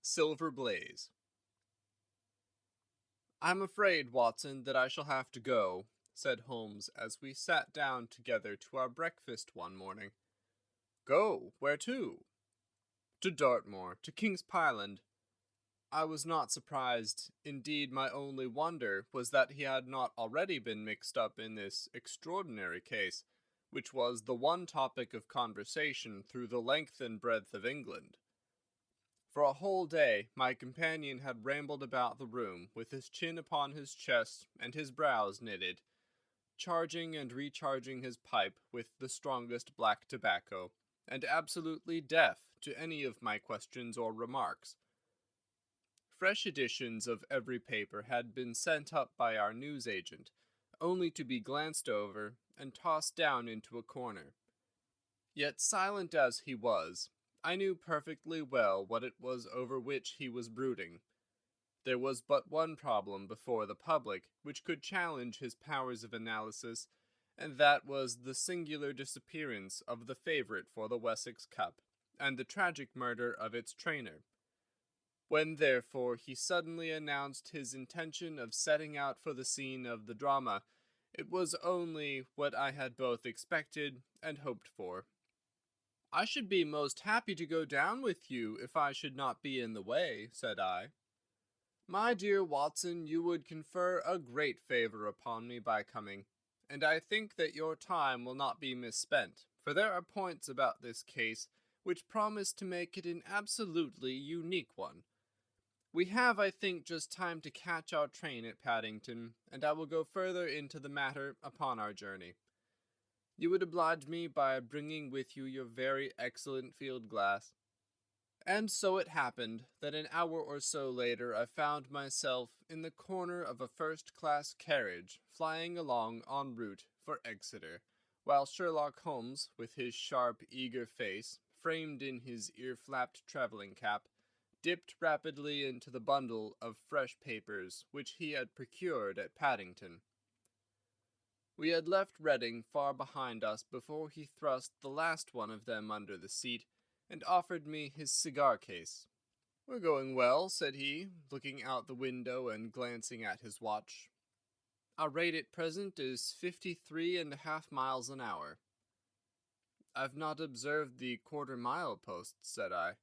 Silver Blaze. "I'm afraid, Watson, that I shall have to go," said Holmes as we sat down together to our breakfast one morning. "Go? Where to?" "To Dartmoor, to King's Pyland." I was not surprised. Indeed, my only wonder was that he had not already been mixed up in this extraordinary case, which was the one topic of conversation through the length and breadth of England. For a whole day my companion had rambled about the room, with his chin upon his chest and his brows knitted, charging and recharging his pipe with the strongest black tobacco, and absolutely deaf to any of my questions or remarks. Fresh editions of every paper had been sent up by our newsagent, only to be glanced over and tossed down into a corner. Yet silent as he was, I knew perfectly well what it was over which he was brooding. There was but one problem before the public which could challenge his powers of analysis, and that was the singular disappearance of the favourite for the Wessex Cup, and the tragic murder of its trainer. When, therefore, he suddenly announced his intention of setting out for the scene of the drama, it was only what I had both expected and hoped for. "I should be most happy to go down with you if I should not be in the way," said I. "My dear Watson, you would confer a great favour upon me by coming, and I think that your time will not be misspent, for there are points about this case which promise to make it an absolutely unique one. We have, I think, just time to catch our train at Paddington, and I will go further into the matter upon our journey. You would oblige me by bringing with you your very excellent field glass." And so it happened that an hour or so later I found myself in the corner of a first-class carriage flying along en route for Exeter, while Sherlock Holmes, with his sharp, eager face, framed in his ear-flapped travelling cap, dipped rapidly into the bundle of fresh papers which he had procured at Paddington. We had left Reading far behind us before he thrust the last one of them under the seat, and offered me his cigar-case. "We're going well," said he, looking out the window and glancing at his watch. "Our rate at present is 53.5 miles an hour." "I've not observed the quarter-mile posts," said I.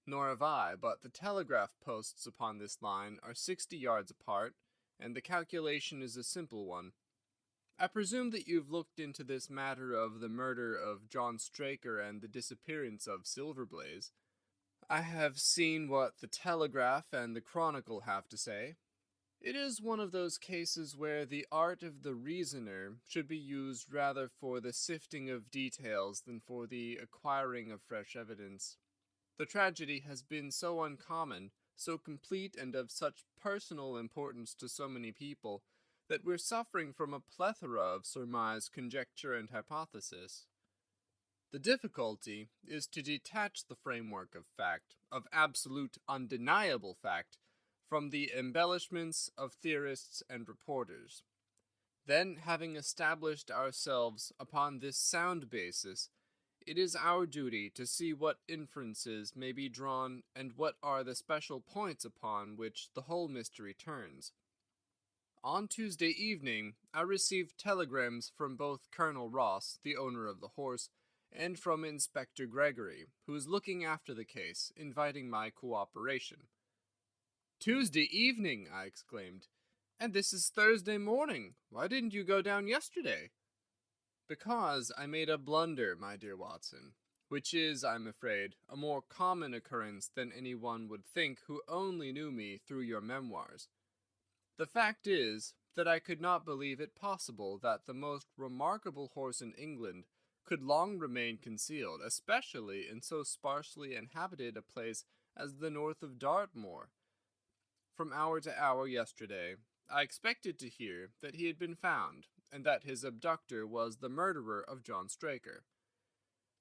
"Nor have I, but the telegraph posts upon this line are 60 yards apart, and the calculation is a simple one. I presume that you've looked into this matter of the murder of John Straker and the disappearance of Silver Blaze." "I have seen what the Telegraph and the Chronicle have to say. It is one of those cases where the art of the reasoner should be used rather for the sifting of details than for the acquiring of fresh evidence. The tragedy has been so uncommon, so complete, and of such personal importance to so many people, that we're suffering from a plethora of surmise, conjecture, and hypothesis. The difficulty is to detach the framework of fact, of absolute, undeniable fact, from the embellishments of theorists and reporters. Then, having established ourselves upon this sound basis, it is our duty to see what inferences may be drawn and what are the special points upon which the whole mystery turns. On Tuesday evening I received telegrams from both Colonel Ross, the owner of the horse, and from Inspector Gregory, who is looking after the case, inviting my cooperation." "Tuesday evening!" I exclaimed. "And this is Thursday morning. Why didn't you go down yesterday?" "Because I made a blunder, my dear Watson, which is, I'm afraid, a more common occurrence than any one would think who only knew me through your memoirs. The fact is, that I could not believe it possible that the most remarkable horse in England could long remain concealed, especially in so sparsely inhabited a place as the north of Dartmoor. From hour to hour yesterday, I expected to hear that he had been found, and that his abductor was the murderer of John Straker.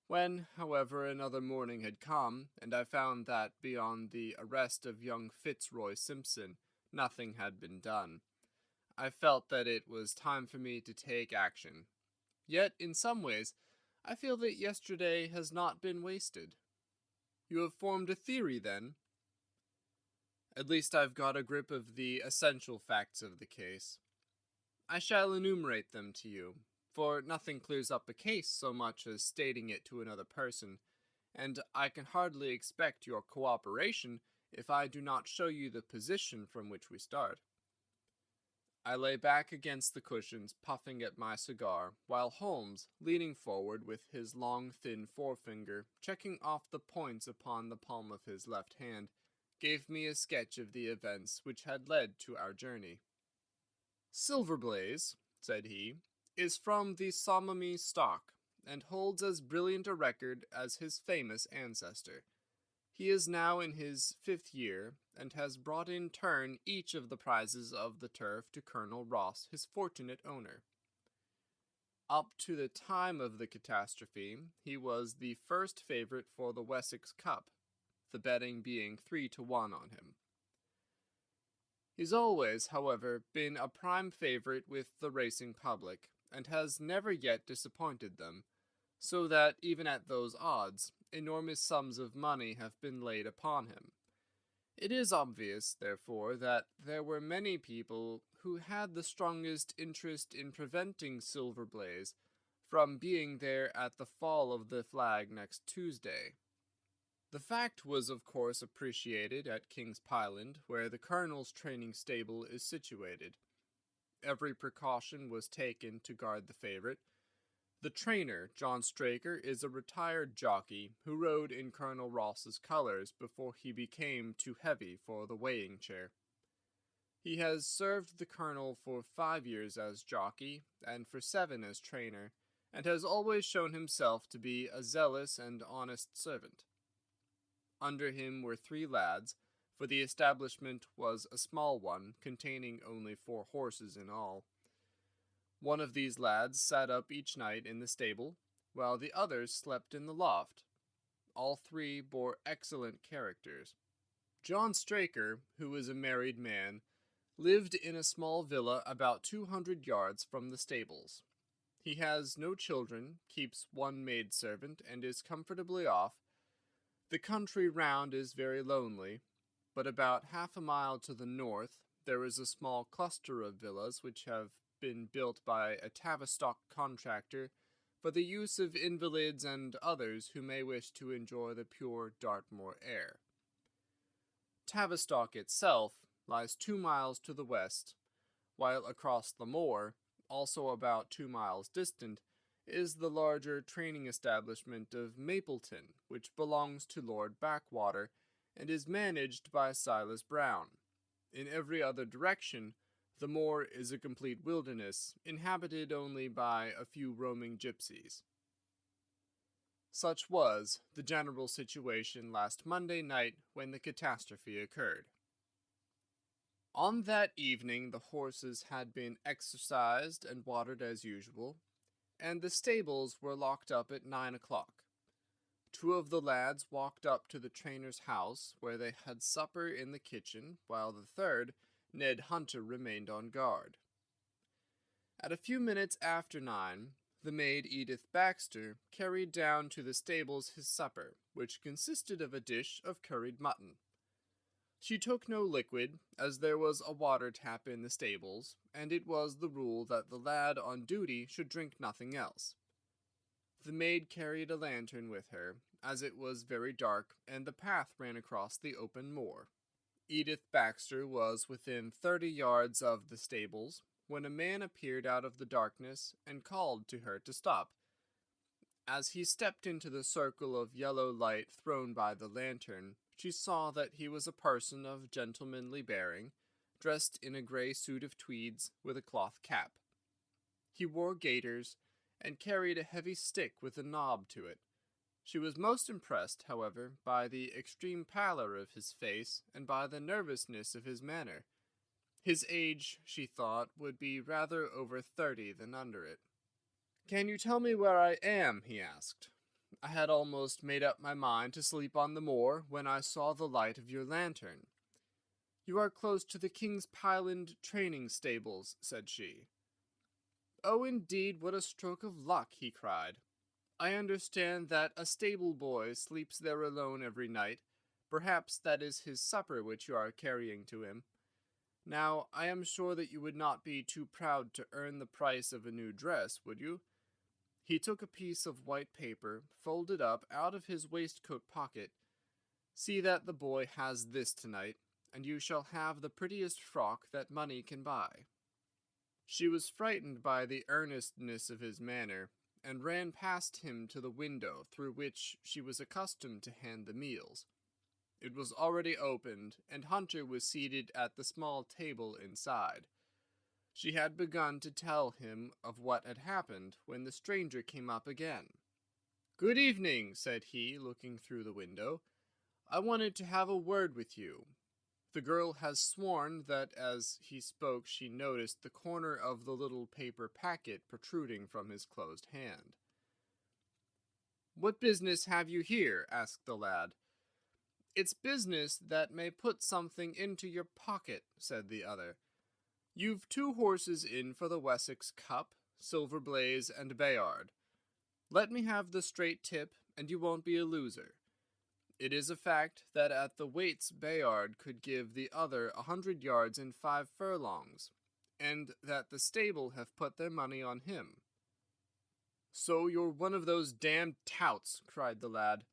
When, however, another morning had come, and I found that, beyond the arrest of young Fitzroy Simpson, nothing had been done, I felt that it was time for me to take action. Yet, in some ways, I feel that yesterday has not been wasted." "You have formed a theory, then?" At least I've got a grip of the essential facts of the case. I shall enumerate them to you, for nothing clears up a case so much as stating it to another person, and I can hardly expect your cooperation if I do not show you the position from which we start. I lay back against the cushions, puffing at my cigar, while Holmes, leaning forward with his long, thin forefinger, checking off the points upon the palm of his left hand, gave me a sketch of the events which had led to our journey. Silverblaze, said he, is from the Somami stock, and holds as brilliant a record as his famous ancestor. He is now in his 5th year, and has brought in turn each of the prizes of the turf to Colonel Ross, his fortunate owner. Up to the time of the catastrophe, he was the first favourite for the Wessex Cup, the betting being 3-1 on him. He's always, however, been a prime favourite with the racing public, and has never yet disappointed them, so that, even at those odds, enormous sums of money have been laid upon him. It is obvious, therefore, that there were many people who had the strongest interest in preventing Silverblaze from being there at the fall of the flag next Tuesday. The fact was of course appreciated at King's Pyland, where the Colonel's training stable is situated. Every precaution was taken to guard the favourite. The trainer, John Straker, is a retired jockey who rode in Colonel Ross's colours before he became too heavy for the weighing chair. He has served the Colonel for 5 years as jockey, and for 7 as trainer, and has always shown himself to be a zealous and honest servant. Under him were 3 lads, for the establishment was a small one, containing only 4 horses in all. One of these lads sat up each night in the stable, while the others slept in the loft. All 3 bore excellent characters. John Straker, who was a married man, lived in a small villa about 200 yards from the stables. He has no children, keeps 1 maidservant, and is comfortably off. The country round is very lonely, but about half a mile to the north there is a small cluster of villas which have been built by a Tavistock contractor for the use of invalids and others who may wish to enjoy the pure Dartmoor air. Tavistock itself lies 2 miles to the west, while across the moor, also about 2 miles distant, is the larger training establishment of Mapleton, which belongs to Lord Backwater, and is managed by Silas Brown. In every other direction, the moor is a complete wilderness, inhabited only by a few roaming gypsies. Such was the general situation last Monday night when the catastrophe occurred. On that evening the horses had been exercised and watered as usual, and the stables were locked up at 9 o'clock. 2 of the lads walked up to the trainer's house, where they had supper in the kitchen, while the third, Ned Hunter, remained on guard. At a few minutes after 9, the maid Edith Baxter carried down to the stables his supper, which consisted of a dish of curried mutton. She took no liquid, as there was a water tap in the stables, and it was the rule that the lad on duty should drink nothing else. The maid carried a lantern with her, as it was very dark, and the path ran across the open moor. Edith Baxter was within 30 yards of the stables, when a man appeared out of the darkness and called to her to stop. As he stepped into the circle of yellow light thrown by the lantern, she saw that he was a person of gentlemanly bearing, dressed in a grey suit of tweeds with a cloth cap. He wore gaiters, and carried a heavy stick with a knob to it. She was most impressed, however, by the extreme pallor of his face and by the nervousness of his manner. His age, she thought, would be rather over 30 than under it. "Can you tell me where I am?" he asked. "I had almost made up my mind to sleep on the moor when I saw the light of your lantern." "You are close to the King's Pyland training stables," said she. "Oh, indeed, what a stroke of luck!" he cried. "I understand that a stable boy sleeps there alone every night, Perhaps that is his supper which you are carrying to him. Now, I am sure that you would not be too proud to earn the price of a new dress, would you?" He took a piece of white paper, folded up, out of his waistcoat pocket. "See that the boy has this tonight, and you shall have the prettiest frock that money can buy." She was frightened by the earnestness of his manner, and ran past him to the window through which she was accustomed to hand the meals. It was already opened, and Hunter was seated at the small table inside. She had begun to tell him of what had happened when the stranger came up again. "Good evening," said he, looking through the window. "I wanted to have a word with you." The girl has sworn that as he spoke she noticed the corner of the little paper packet protruding from his closed hand. "What business have you here?" asked the lad. "It's business that may put something into your pocket," said the other. "You've 2 horses in for the Wessex Cup, Silver Blaze and Bayard. Let me have the straight tip, and you won't be a loser. It is a fact that at the weights Bayard could give the other 100 yards in 5 furlongs, and that the stable have put their money on him." "So you're one of those damned touts," cried the lad.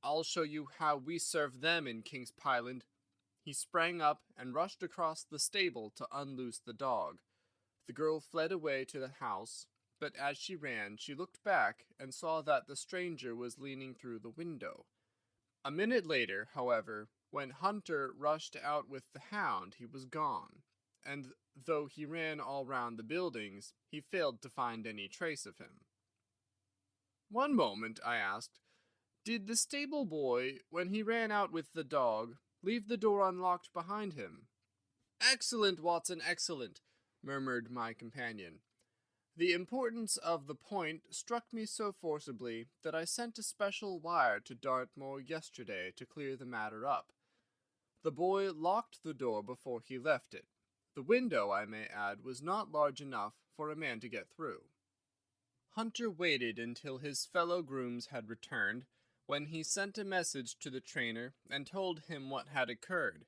"I'll show you how we serve them in King's Pyland." He sprang up and rushed across the stable to unloose the dog. The girl fled away to the house, but as she ran she looked back and saw that the stranger was leaning through the window. A minute later, however, when Hunter rushed out with the hound, he was gone, and though he ran all round the buildings, he failed to find any trace of him. "One moment," I asked. "Did the stable boy, when he ran out with the dog, leave the door unlocked behind him?" "Excellent, Watson, excellent," murmured my companion. "The importance of the point struck me so forcibly that I sent a special wire to Dartmoor yesterday to clear the matter up. The boy locked the door before he left it. The window, I may add, was not large enough for a man to get through." Hunter waited until his fellow grooms had returned, when he sent a message to the trainer and told him what had occurred.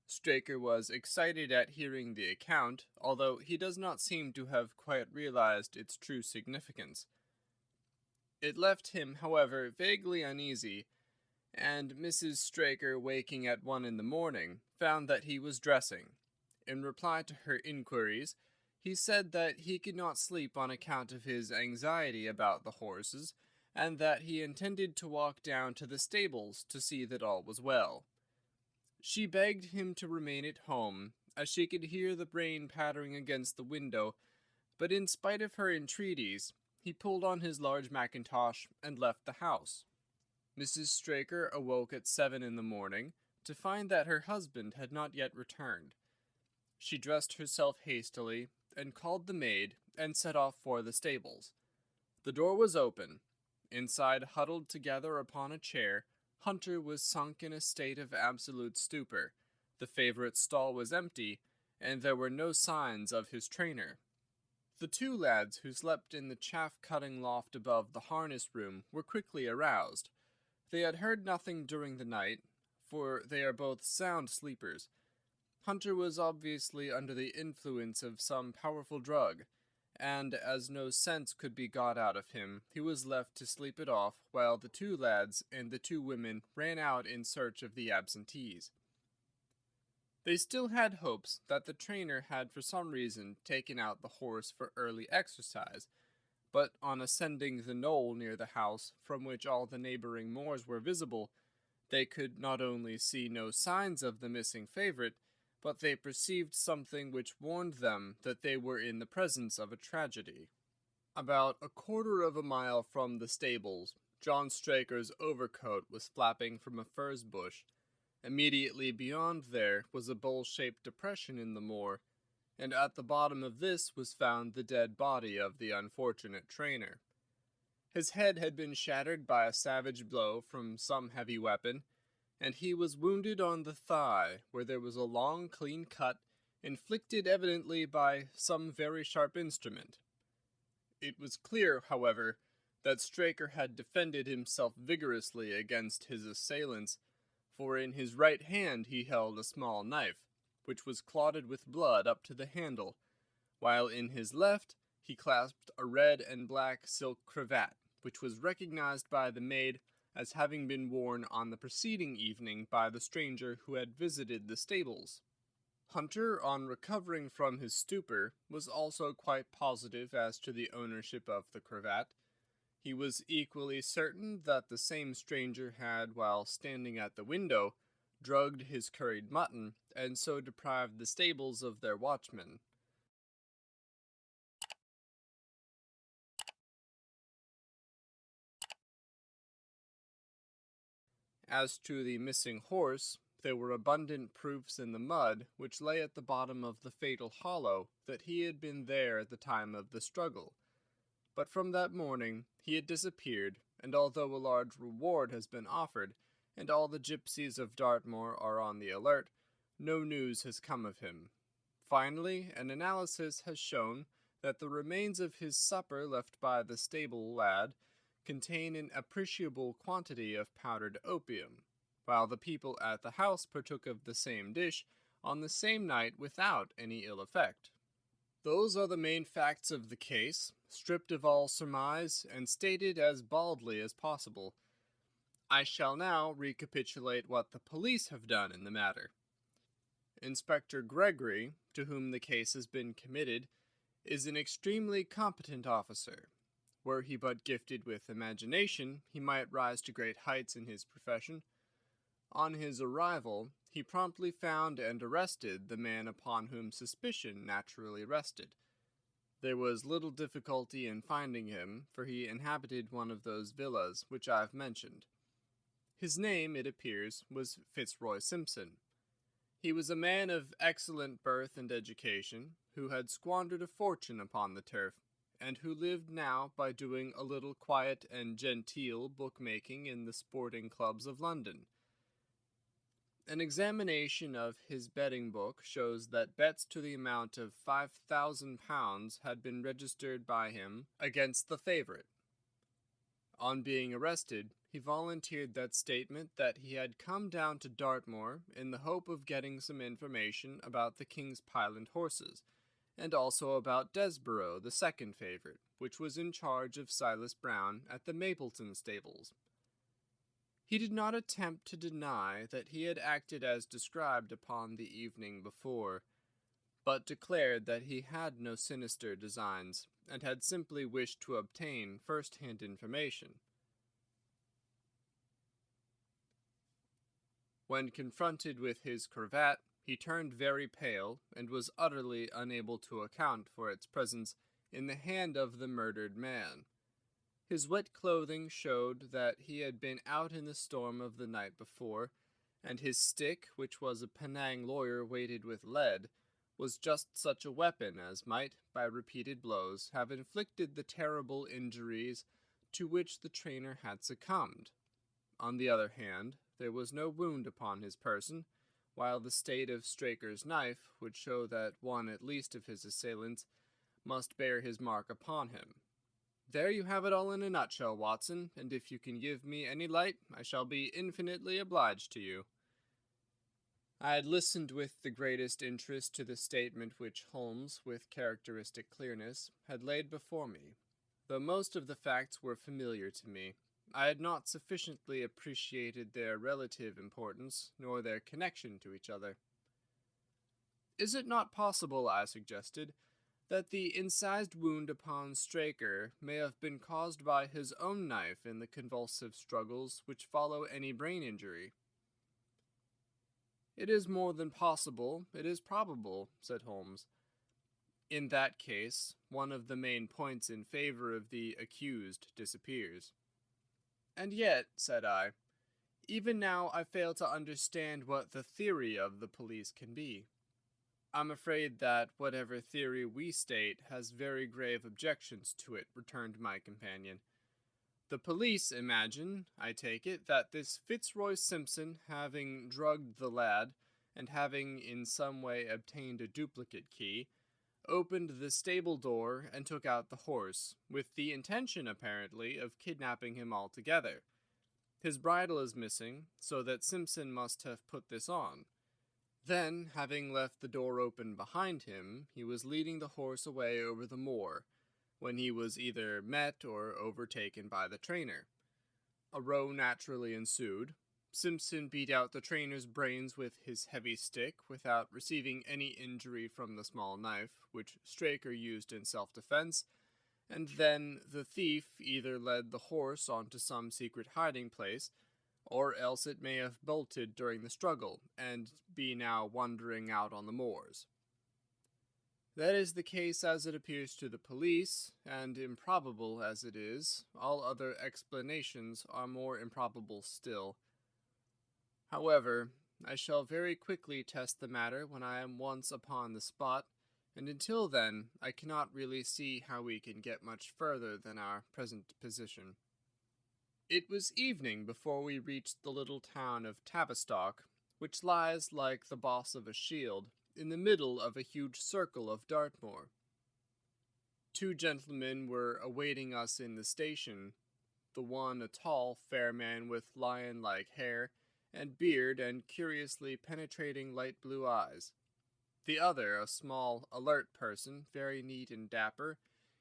Straker was excited at hearing the account, although he does not seem to have quite realized its true significance. It left him, however, vaguely uneasy, and Mrs. Straker, waking at 1 in the morning, found that he was dressing. In reply to her inquiries, he said that he could not sleep on account of his anxiety about the horses, and that he intended to walk down to the stables to see that all was well. She begged him to remain at home, as she could hear the rain pattering against the window, but in spite of her entreaties, he pulled on his large mackintosh and left the house. Mrs. Straker awoke at 7 in the morning to find that her husband had not yet returned. She dressed herself hastily and called the maid and set off for the stables. The door was open. Inside, huddled together upon a chair, Hunter was sunk in a state of absolute stupor. The favorite stall was empty, and there were no signs of his trainer. The 2 lads who slept in the chaff-cutting loft above the harness room were quickly aroused. They had heard nothing during the night, for they are both sound sleepers. Hunter was obviously under the influence of some powerful drug, and as no sense could be got out of him, he was left to sleep it off while the 2 lads and the 2 women ran out in search of the absentees. They still had hopes that the trainer had for some reason taken out the horse for early exercise, but on ascending the knoll near the house, from which all the neighboring moors were visible, they could not only see no signs of the missing favorite, but they perceived something which warned them that they were in the presence of a tragedy. About a quarter of a mile from the stables, John Straker's overcoat was flapping from a furze bush. Immediately beyond there was a bowl-shaped depression in the moor, and at the bottom of this was found the dead body of the unfortunate trainer. His head had been shattered by a savage blow from some heavy weapon, and he was wounded on the thigh, where there was a long, clean cut, inflicted evidently by some very sharp instrument. It was clear, however, that Straker had defended himself vigorously against his assailants, for in his right hand he held a small knife, which was clotted with blood up to the handle, while in his left he clasped a red and black silk cravat, which was recognized by the maid as having been worn on the preceding evening by the stranger who had visited the stables. Hunter, on recovering from his stupor, was also quite positive as to the ownership of the cravat. He was equally certain that the same stranger had, while standing at the window, drugged his curried mutton, and so deprived the stables of their watchman. As to the missing horse, there were abundant proofs in the mud which lay at the bottom of the fatal hollow that he had been there at the time of the struggle. But from that morning he had disappeared, and although a large reward has been offered, and all the gypsies of Dartmoor are on the alert, no news has come of him. Finally, an analysis has shown that the remains of his supper left by the stable lad contain an appreciable quantity of powdered opium, while the people at the house partook of the same dish on the same night without any ill effect. Those are the main facts of the case, stripped of all surmise and stated as baldly as possible. I shall now recapitulate what the police have done in the matter. Inspector Gregory, to whom the case has been committed, is an extremely competent officer. Were he but gifted with imagination, he might rise to great heights in his profession. On his arrival, he promptly found and arrested the man upon whom suspicion naturally rested. There was little difficulty in finding him, for he inhabited one of those villas which I have mentioned. His name, it appears, was Fitzroy Simpson. He was a man of excellent birth and education, who had squandered a fortune upon the turf, and who lived now by doing a little quiet and genteel bookmaking in the sporting clubs of London. An examination of his betting book shows that bets to the amount of £5,000 had been registered by him against the favourite. On being arrested, he volunteered that statement that he had come down to Dartmoor in the hope of getting some information about the King's Pyland horses, and also about Desborough, the second favourite, which was in charge of Silas Brown at the Mapleton stables. He did not attempt to deny that he had acted as described upon the evening before, but declared that he had no sinister designs, and had simply wished to obtain first-hand information. When confronted with his cravat, he turned very pale, and was utterly unable to account for its presence in the hand of the murdered man. His wet clothing showed that he had been out in the storm of the night before, and his stick, which was a Penang lawyer weighted with lead, was just such a weapon as might, by repeated blows, have inflicted the terrible injuries to which the trainer had succumbed. On the other hand, there was no wound upon his person, while the state of Straker's knife would show that one at least of his assailants must bear his mark upon him. There you have it all in a nutshell, Watson, and if you can give me any light, I shall be infinitely obliged to you. I had listened with the greatest interest to the statement which Holmes, with characteristic clearness, had laid before me. Though most of the facts were familiar to me, I had not sufficiently appreciated their relative importance, nor their connection to each other. Is it not possible, I suggested, that the incised wound upon Straker may have been caused by his own knife in the convulsive struggles which follow any brain injury? It is more than possible, it is probable, said Holmes. In that case, one of the main points in favor of the accused disappears. And yet, said I, even now I fail to understand what the theory of the police can be. I'm afraid that whatever theory we state has very grave objections to it, returned my companion. The police imagine, I take it, that this Fitzroy Simpson, having drugged the lad, and having in some way obtained a duplicate key, opened the stable door and took out the horse, with the intention, apparently, of kidnapping him altogether. His bridle is missing, so that Simpson must have put this on. Then, having left the door open behind him, he was leading the horse away over the moor, when he was either met or overtaken by the trainer. A row naturally ensued. Simpson beat out the trainer's brains with his heavy stick without receiving any injury from the small knife, which Straker used in self-defense, and then the thief either led the horse onto some secret hiding place, or else it may have bolted during the struggle, and be now wandering out on the moors. That is the case as it appears to the police, and improbable as it is, all other explanations are more improbable still. However, I shall very quickly test the matter when I am once upon the spot, and until then I cannot really see how we can get much further than our present position. It was evening before we reached the little town of Tavistock, which lies like the boss of a shield, in the middle of a huge circle of Dartmoor. Two gentlemen were awaiting us in the station, the one a tall, fair man with lion-like hair and beard and curiously penetrating light blue eyes. The other a small, alert person, very neat and dapper,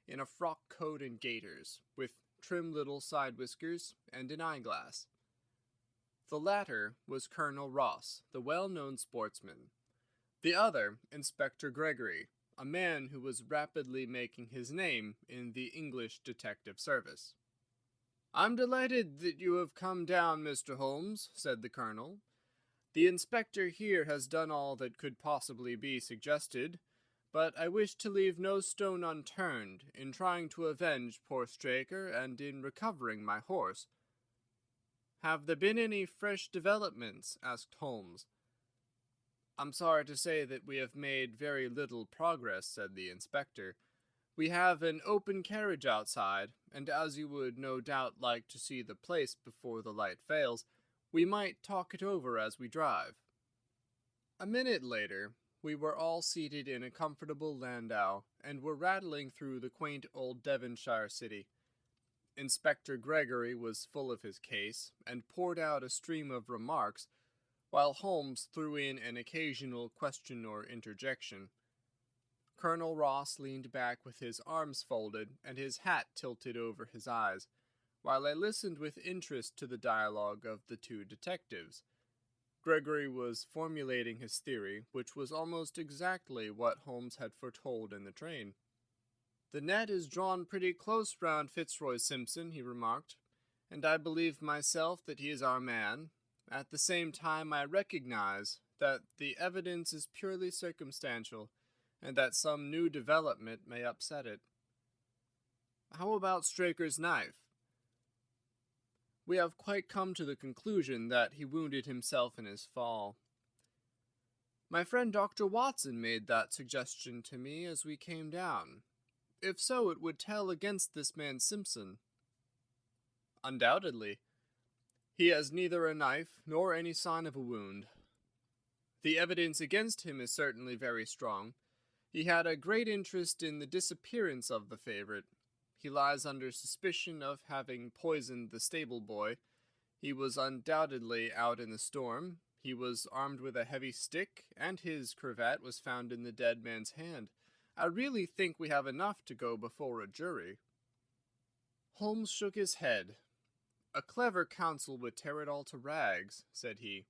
in a frock coat and gaiters, with trim little side whiskers and an eyeglass. The latter was Colonel Ross, the well-known sportsman. The other, Inspector Gregory, a man who was rapidly making his name in the English detective service. "I'm delighted that you have come down, Mr. Holmes," said the colonel. "The inspector here has done all that could possibly be suggested, but I wish to leave no stone unturned in trying to avenge poor Straker and in recovering my horse." "Have there been any fresh developments?" asked Holmes. "I'm sorry to say that we have made very little progress," said the inspector. "We have an open carriage outside, and as you would no doubt like to see the place before the light fails, we might talk it over as we drive." A minute later, we were all seated in a comfortable landau, and were rattling through the quaint old Devonshire city. Inspector Gregory was full of his case, and poured out a stream of remarks, while Holmes threw in an occasional question or interjection. Colonel Ross leaned back with his arms folded and his hat tilted over his eyes, while I listened with interest to the dialogue of the two detectives. Gregory was formulating his theory, which was almost exactly what Holmes had foretold in the train. "The net is drawn pretty close round Fitzroy Simpson," he remarked, "and I believe myself that he is our man. At the same time I recognize that the evidence is purely circumstantial, and that some new development may upset it." "How about Straker's knife?" "We have quite come to the conclusion that he wounded himself in his fall. My friend Dr. Watson made that suggestion to me as we came down. If so, it would tell against this man Simpson." "Undoubtedly. He has neither a knife nor any sign of a wound. The evidence against him is certainly very strong. He had a great interest in the disappearance of the favorite. He lies under suspicion of having poisoned the stable boy. He was undoubtedly out in the storm. He was armed with a heavy stick, and his cravat was found in the dead man's hand. I really think we have enough to go before a jury." Holmes shook his head. "A clever counsel would tear it all to rags," said he.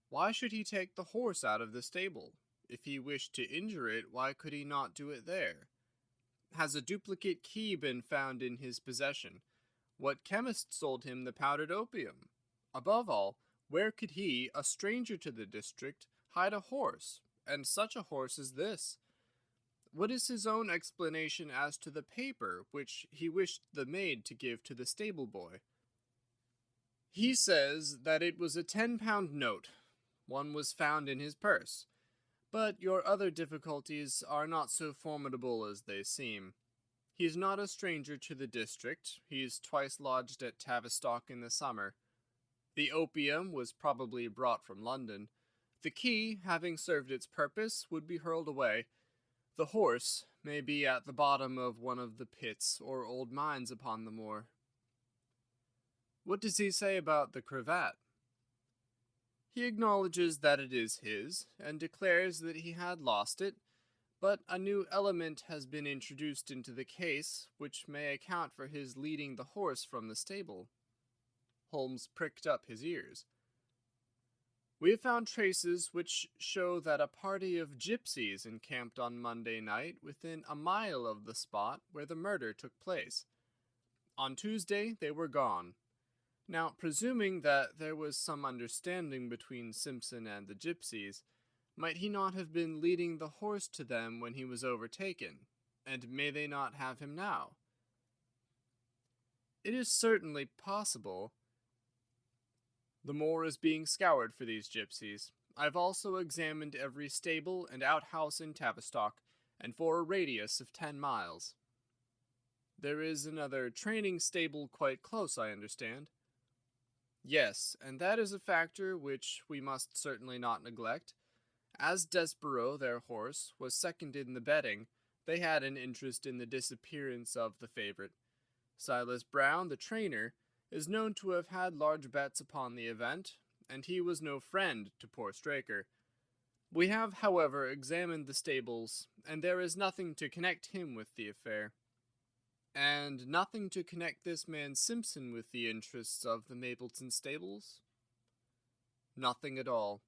"Why should he take the horse out of the stable? If he wished to injure it, why could he not do it there? Has a duplicate key been found in his possession? What chemist sold him the powdered opium? Above all, where could he, a stranger to the district, hide a horse, and such a horse as this? What is his own explanation as to the paper which he wished the maid to give to the stable boy?" "He says that it was a 10-pound note. One was found in his purse. But your other difficulties are not so formidable as they seem. He is not a stranger to the district. He is twice lodged at Tavistock in the summer. The opium was probably brought from London. The key, having served its purpose, would be hurled away. The horse may be at the bottom of one of the pits or old mines upon the moor." What does he say about the cravat? He acknowledges that it is his, and declares that he had lost it, but a new element has been introduced into the case, which may account for his leading the horse from the stable. Holmes pricked up his ears. We have found traces which show that a party of gypsies encamped on Monday night within a mile of the spot where the murder took place. On Tuesday they were gone. Now, presuming that there was some understanding between Simpson and the gypsies, might he not have been leading the horse to them when he was overtaken, and may they not have him now? It is certainly possible. The moor is being scoured for these gypsies. I've also examined every stable and outhouse in Tavistock, and for a radius of 10 miles. There is another training stable quite close, I understand. Yes, and that is a factor which we must certainly not neglect. As Desborough, their horse, was second in the betting, they had an interest in the disappearance of the favourite. Silas Brown, the trainer, is known to have had large bets upon the event, and he was no friend to poor Straker. We have, however, examined the stables, and there is nothing to connect him with the affair. And nothing to connect this man Simpson with the interests of the Mapleton stables? Nothing at all.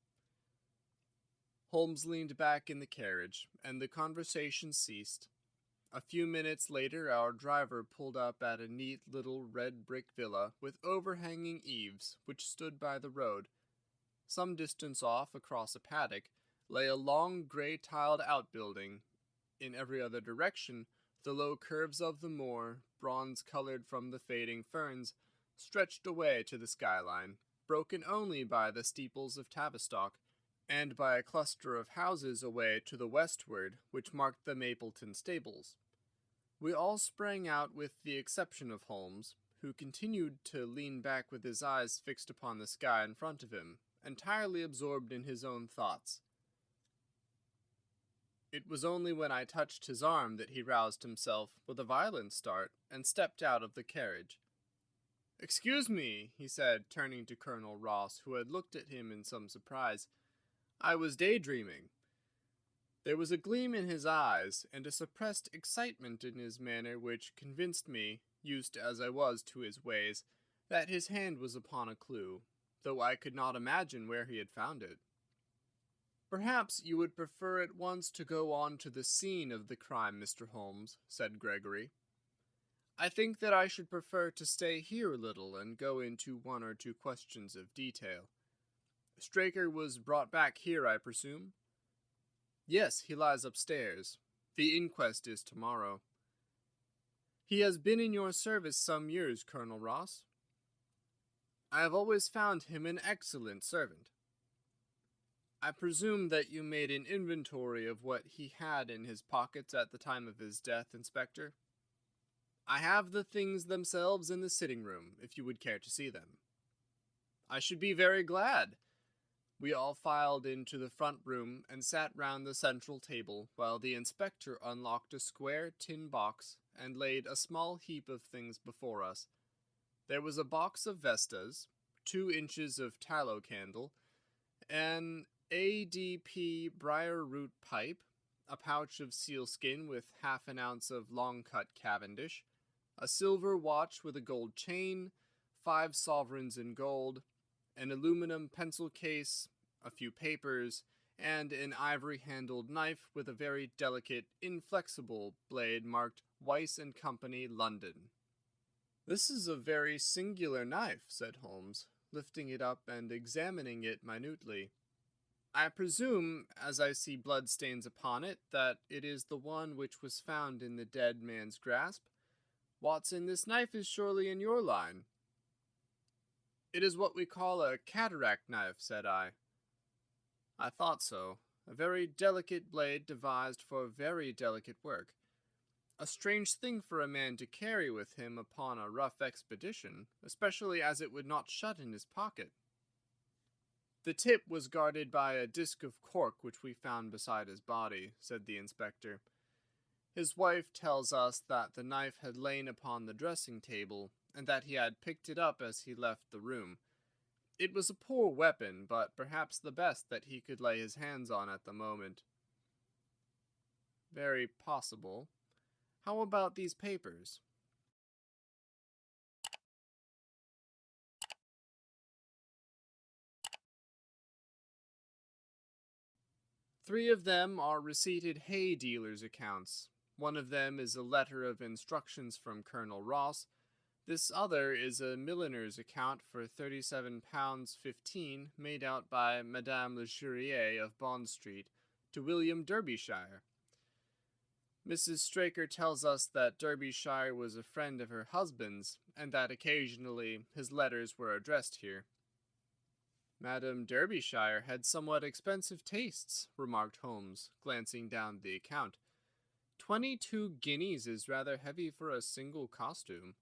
Holmes leaned back in the carriage, and the conversation ceased. A few minutes later our driver pulled up at a neat little red brick villa with overhanging eaves, which stood by the road. Some distance off, across a paddock, lay a long grey-tiled outbuilding. In every other direction, the low curves of the moor, bronze-colored from the fading ferns, stretched away to the skyline, broken only by the steeples of Tavistock, and by a cluster of houses away to the westward, which marked the Mapleton stables. We all sprang out with the exception of Holmes, who continued to lean back with his eyes fixed upon the sky in front of him, entirely absorbed in his own thoughts. It was only when I touched his arm that he roused himself with a violent start and stepped out of the carriage. "Excuse me," he said, turning to Colonel Ross, who had looked at him in some surprise. "I was daydreaming." There was a gleam in his eyes and a suppressed excitement in his manner which convinced me, used as I was to his ways, that his hand was upon a clue, though I could not imagine where he had found it. "Perhaps you would prefer at once to go on to the scene of the crime, Mr. Holmes," said Gregory. "I think that I should prefer to stay here a little and go into one or two questions of detail. Straker was brought back here, I presume?" "Yes, he lies upstairs. The inquest is tomorrow." "He has been in your service some years, Colonel Ross?" "I have always found him an excellent servant." "I presume that you made an inventory of what he had in his pockets at the time of his death, Inspector?" "I have the things themselves in the sitting-room, if you would care to see them." "I should be very glad." We all filed into the front room and sat round the central table, while the inspector unlocked a square tin box and laid a small heap of things before us. There was a box of Vestas, 2 inches of tallow candle, an ADP briar-root pipe, a pouch of sealskin with half an ounce of long-cut Cavendish, a silver watch with a gold chain, 5 sovereigns in gold, an aluminum pencil case, a few papers, and an ivory-handled knife with a very delicate, inflexible blade marked Weiss and Company, London. "This is a very singular knife," said Holmes, lifting it up and examining it minutely. "I presume, as I see bloodstains upon it, that it is the one which was found in the dead man's grasp. Watson, this knife is surely in your line." "It is what we call a cataract knife," said I. "I thought so. A very delicate blade devised for very delicate work. A strange thing for a man to carry with him upon a rough expedition, especially as it would not shut in his pocket." "The tip was guarded by a disc of cork which we found beside his body," said the inspector. "His wife tells us that the knife had lain upon the dressing-table, and that he had picked it up as he left the room. It was a poor weapon, but perhaps the best that he could lay his hands on at the moment. Very possible. How about these papers? Three of them are receipted hay dealers' accounts. One of them is a letter of instructions from Colonel Ross. This other is a milliner's account for £37.15 made out by Madame Le Churier of Bond Street to William Derbyshire. Mrs. Straker tells us that Derbyshire was a friend of her husband's, and that occasionally his letters were addressed here. Madame Derbyshire had somewhat expensive tastes, remarked Holmes, glancing down the account. 22 guineas is rather heavy for a single costume.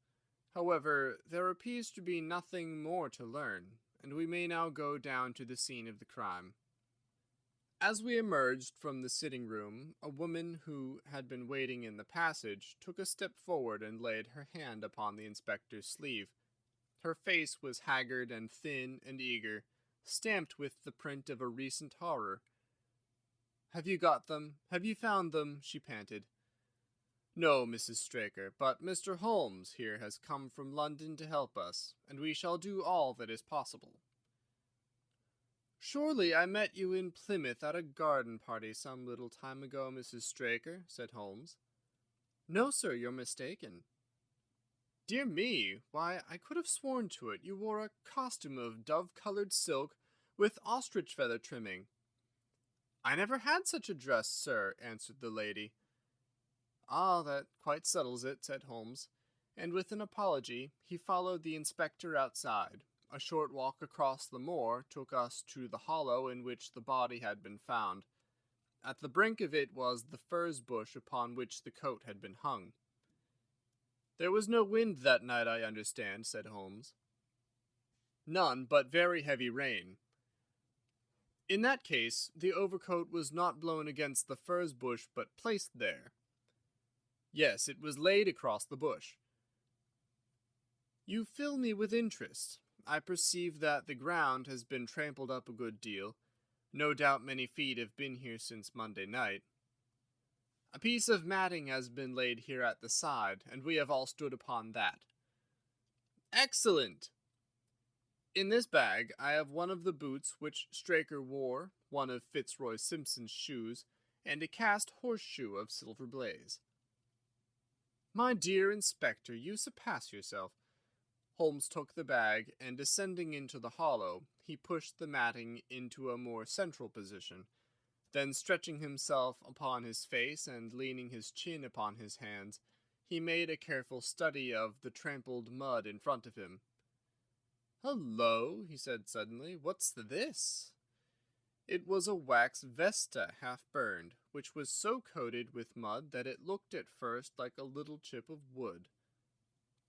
However, there appears to be nothing more to learn, and we may now go down to the scene of the crime. As we emerged from the sitting room, a woman who had been waiting in the passage took a step forward and laid her hand upon the inspector's sleeve. Her face was haggard and thin and eager, stamped with the print of a recent horror. "Have you got them? Have you found them?" she panted. "No, Mrs. Straker, but Mr. Holmes here has come from London to help us, and we shall do all that is possible." "Surely I met you in Plymouth at a garden party some little time ago, Mrs. Straker," said Holmes. "No, sir, you're mistaken." "Dear me, why, I could have sworn to it. You wore a costume of dove-colored silk with ostrich feather trimming." "I never had such a dress, sir," answered the lady. "Ah, that quite settles it," said Holmes, and with an apology he followed the inspector outside. A short walk across the moor took us to the hollow in which the body had been found. At the brink of it was the furze bush upon which the coat had been hung. "There was no wind that night, I understand," said Holmes. "None, but very heavy rain." "In that case, the overcoat was not blown against the furze bush, but placed there." "Yes, it was laid across the bush." "You fill me with interest. I perceive that the ground has been trampled up a good deal. No doubt many feet have been here since Monday night. A piece of matting has been laid here at the side, and we have all stood upon that." "Excellent! In this bag I have one of the boots which Straker wore, one of Fitzroy Simpson's shoes, and a cast horseshoe of Silver Blaze." "My dear Inspector, you surpass yourself." Holmes took the bag, and descending into the hollow, he pushed the matting into a more central position. Then, stretching himself upon his face and leaning his chin upon his hands, he made a careful study of the trampled mud in front of him. "Hullo," he said suddenly, "what's this?" It was a wax vesta half burned, which was so coated with mud that it looked at first like a little chip of wood.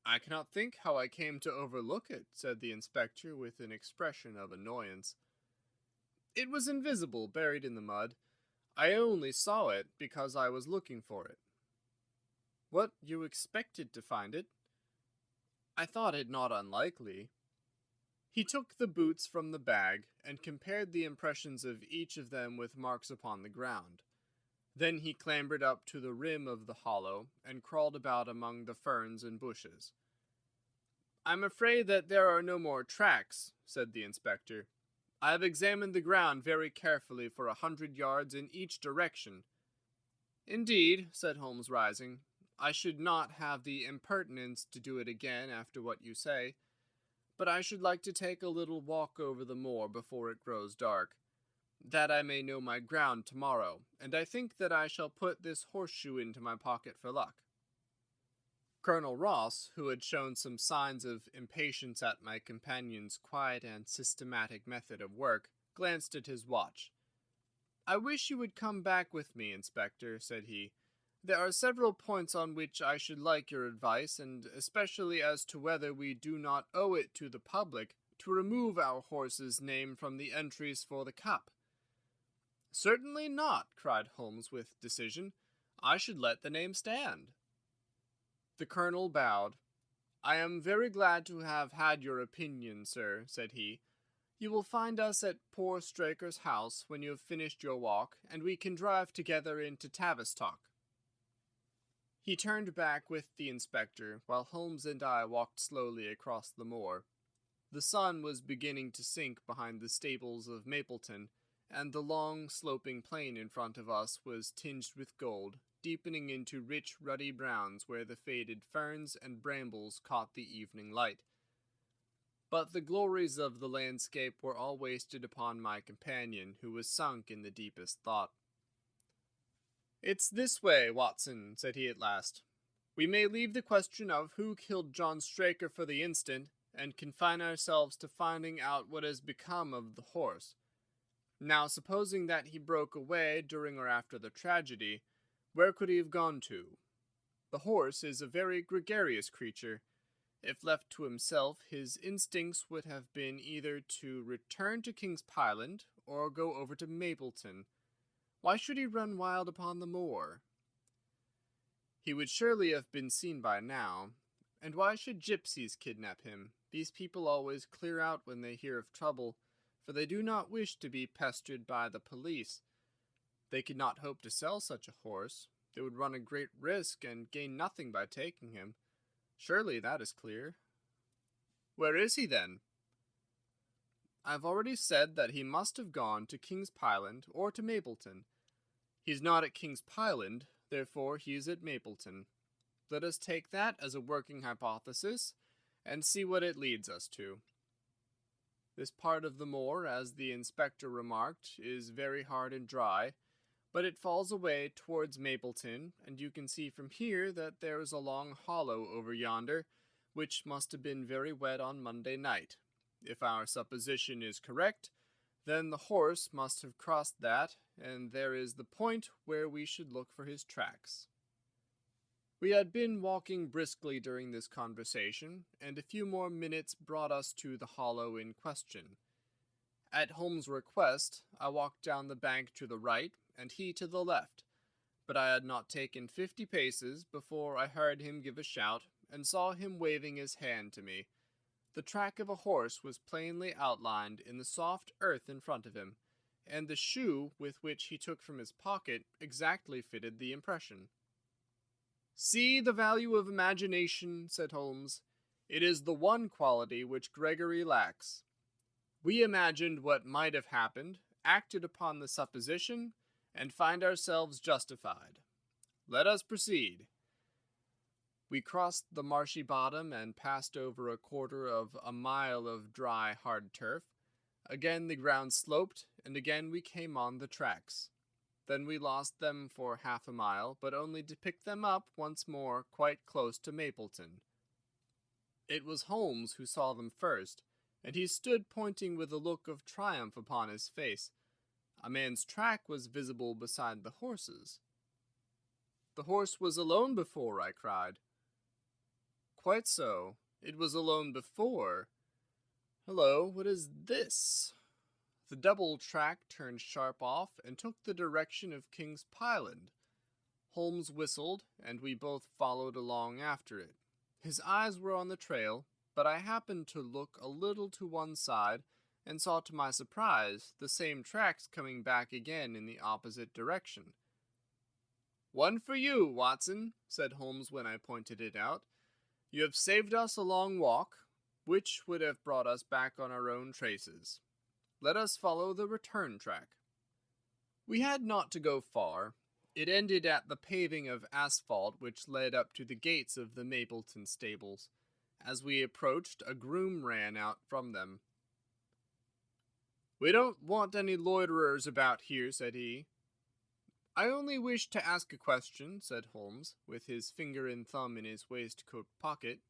"I cannot think how I came to overlook it," said the inspector with an expression of annoyance. "It was invisible, buried in the mud. I only saw it because I was looking for it." "What, you expected to find it?" "I thought it not unlikely." He took the boots from the bag, and compared the impressions of each of them with marks upon the ground. Then he clambered up to the rim of the hollow, and crawled about among the ferns and bushes. "I'm afraid that there are no more tracks," said the inspector. "I have examined the ground very carefully for 100 yards in each direction." "Indeed," said Holmes, rising, "I should not have the impertinence to do it again after what you say, but I should like to take a little walk over the moor before it grows dark, that I may know my ground tomorrow, and I think that I shall put this horseshoe into my pocket for luck." Colonel Ross, who had shown some signs of impatience at my companion's quiet and systematic method of work, glanced at his watch. "I wish you would come back with me, Inspector," said he. "There are several points on which I should like your advice, and especially as to whether we do not owe it to the public to remove our horse's name from the entries for the cup." "Certainly not," cried Holmes with decision. "I should let the name stand." The colonel bowed. I am very glad to have had your opinion, sir, said he. You will find us at poor Straker's house when you have finished your walk, and we can drive together into Tavistock. He turned back with the inspector, while Holmes and I walked slowly across the moor. The sun was beginning to sink behind the stables of Mapleton, and the long, sloping plain in front of us was tinged with gold, deepening into rich, ruddy browns where the faded ferns and brambles caught the evening light. But the glories of the landscape were all wasted upon my companion, who was sunk in the deepest thought. "It's this way, Watson," said he at last. "We may leave the question of who killed John Straker for the instant, and confine ourselves to finding out what has become of the horse. Now, supposing that he broke away during or after the tragedy, where could he have gone to? The horse is a very gregarious creature. If left to himself, his instincts would have been either to return to King's Pyland or go over to Mapleton. Why should he run wild upon the moor? He would surely have been seen by now. And why should gypsies kidnap him? These people always clear out when they hear of trouble, for they do not wish to be pestered by the police. They could not hope to sell such a horse. They would run a great risk and gain nothing by taking him. Surely that is clear. Where is he, then? I have already said that he must have gone to King's Pyland or to Mapleton. He is not at King's Pyland, therefore he is at Mapleton. Let us take that as a working hypothesis, and see what it leads us to. This part of the moor, as the inspector remarked, is very hard and dry, but it falls away towards Mapleton, and you can see from here that there is a long hollow over yonder, which must have been very wet on Monday night. If our supposition is correct, then the horse must have crossed that, and there is the point where we should look for his tracks. We had been walking briskly during this conversation, and a few more minutes brought us to the hollow in question. At Holmes' request, I walked down the bank to the right, and he to the left, but I had not taken 50 paces before I heard him give a shout, and saw him waving his hand to me. The track of a horse was plainly outlined in the soft earth in front of him, and the shoe with which he took from his pocket exactly fitted the impression. "See the value of imagination," said Holmes. "It is the one quality which Gregory lacks. We imagined what might have happened, acted upon the supposition, and find ourselves justified. Let us proceed." We crossed the marshy bottom and passed over a quarter of a mile of dry, hard turf. Again the ground sloped, and again we came on the tracks. Then we lost them for half a mile, but only to pick them up once more quite close to Mapleton. It was Holmes who saw them first, and he stood pointing with a look of triumph upon his face. A man's track was visible beside the horse's. "The horse was alone before," I cried. "Quite so. It was alone before. Hello, what is this?" The double track turned sharp off and took the direction of King's Pyland. Holmes whistled, and we both followed along after it. His eyes were on the trail, but I happened to look a little to one side, and saw to my surprise the same tracks coming back again in the opposite direction. "One for you, Watson," said Holmes when I pointed it out. "You have saved us a long walk, which would have brought us back on our own traces. Let us follow the return track." We had not to go far. It ended at the paving of asphalt which led up to the gates of the Mapleton stables. As we approached, a groom ran out from them. "We don't want any loiterers about here," said he. "I only wish to ask a question," said Holmes, with his finger and thumb in his waistcoat pocket.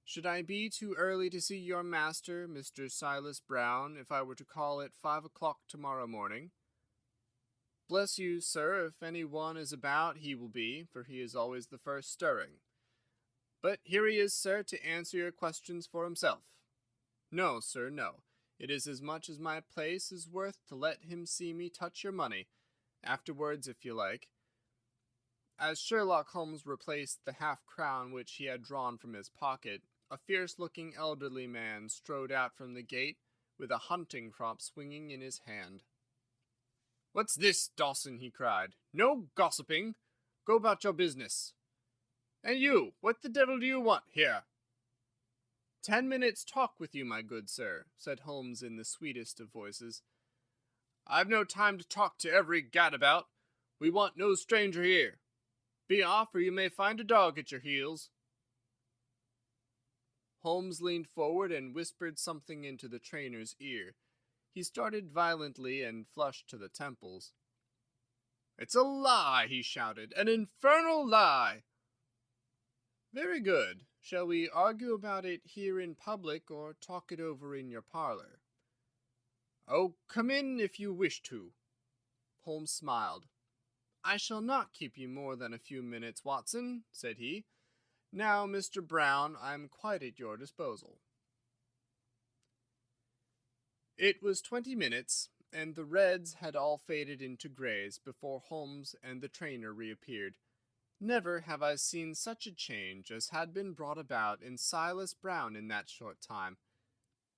"Should I be too early to see your master, Mr. Silas Brown, if I were to call at 5 o'clock tomorrow morning?" "Bless you, sir, if any one is about he will be, for he is always the first stirring. But here he is, sir, to answer your questions for himself." "No, sir, no. It is as much as my place is worth to let him see me touch your money. Afterwards, if you like." As Sherlock Holmes replaced the half-crown which he had drawn from his pocket, a fierce-looking elderly man strode out from the gate with a hunting crop swinging in his hand. "What's this, Dawson?" he cried. "No gossiping! Go about your business. And you, what the devil do you want here?" 10 minutes' talk with you, my good sir," said Holmes in the sweetest of voices. "I've no time to talk to every gadabout. We want no stranger here. Be off, or you may find a dog at your heels." Holmes leaned forward and whispered something into the trainer's ear. He started violently and flushed to the temples. "It's a lie!" he shouted. "An infernal lie!" "Very good. Shall we argue about it here in public or talk it over in your parlor?" "Oh, come in if you wish to." Holmes smiled. "I shall not keep you more than a few minutes, Watson," said he. "Now, Mr. Brown, I'm quite at your disposal." It was 20 minutes, and the reds had all faded into greys before Holmes and the trainer reappeared. Never have I seen such a change as had been brought about in Silas Brown in that short time.